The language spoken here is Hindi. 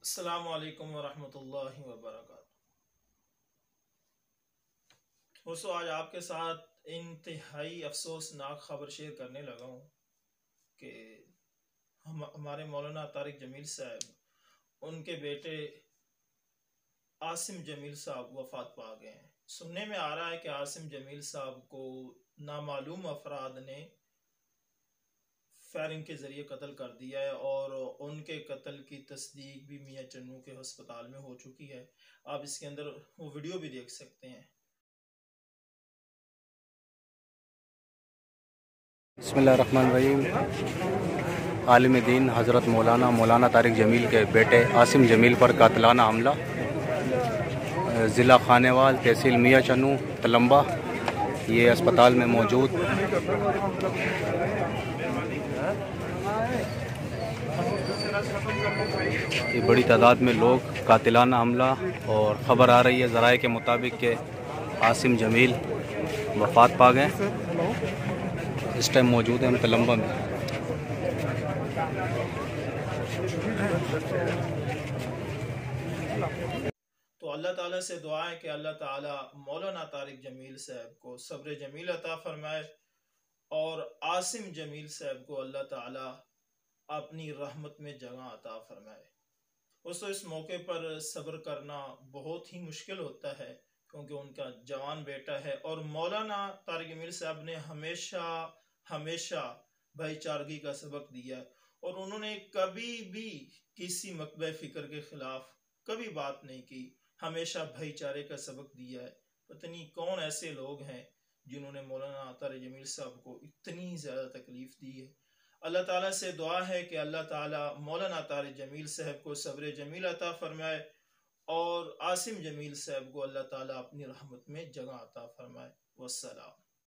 अस्सलामु अलैकुम वरहमतुल्लाहि वबरकातुहू। दोस्तों, आज आपके साथ इंतहाई अफसोसनाक खबर शेयर करने लगा हूँ कि हमारे मौलाना तारिक जमील साहब, उनके बेटे आसिम जमील साहब वफात पा गए हैं। सुनने में आ रहा है कि आसिम जमील साहब को नामालूम अफराद ने फायरिंग के जरिए कत्ल कर दिया है और उनके कत्ल की तस्दीक भी मियां चन्नू के अस्पताल में हो चुकी है। आप इसके अंदर वो वीडियो भी देख सकते हैं। बिस्मिल्लाहिर्रहमानिर्रहीम। आलिम दीन हज़रत मौलाना तारिक जमील के बेटे आसिम जमील पर कातिलाना हमला, ज़िला खानेवाल, तहसील मियां चन्नू, तलम्बा, ये अस्पताल में मौजूद ये बड़ी तादाद में लोग कातिलाना हमला, और ख़बर आ रही है ज़राए के मुताबिक कि आसिम जमील वफ़ात पा गए। इस टाइम मौजूद है हम तलम्बा में। तो अल्लाह ताला से दुआ है कि अल्लाह ताला मौलाना तारिक जमील साहब को सब्र जमील अता फरमाए और आसिम जमील साहब को अल्लाह ताला अपनी रहमत में जगह अता फरमाए। दोस्तों, इस मौके पर सब्र करना बहुत ही मुश्किल होता है क्योंकि उनका जवान बेटा है और मौलाना तारिक जमील साहब ने हमेशा हमेशा भाईचारगी का सबक दिया है और उन्होंने कभी भी किसी मकबे फिक्र के खिलाफ कभी बात नहीं की, हमेशा भाईचारे का सबक दिया है। पता नहीं कौन ऐसे लोग हैं जिन्होंने मौलाना तारिक जमील साहब को इतनी ज़्यादा तकलीफ दी है। अल्लाह ताला से दुआ है कि अल्लाह ताला मौलाना तारिक जमील साहब को सब्र जमील अता फरमाए और आसिम जमील साहब को अल्लाह ताला अपनी रहमत में जगह अता फरमाए। वस्सलाम।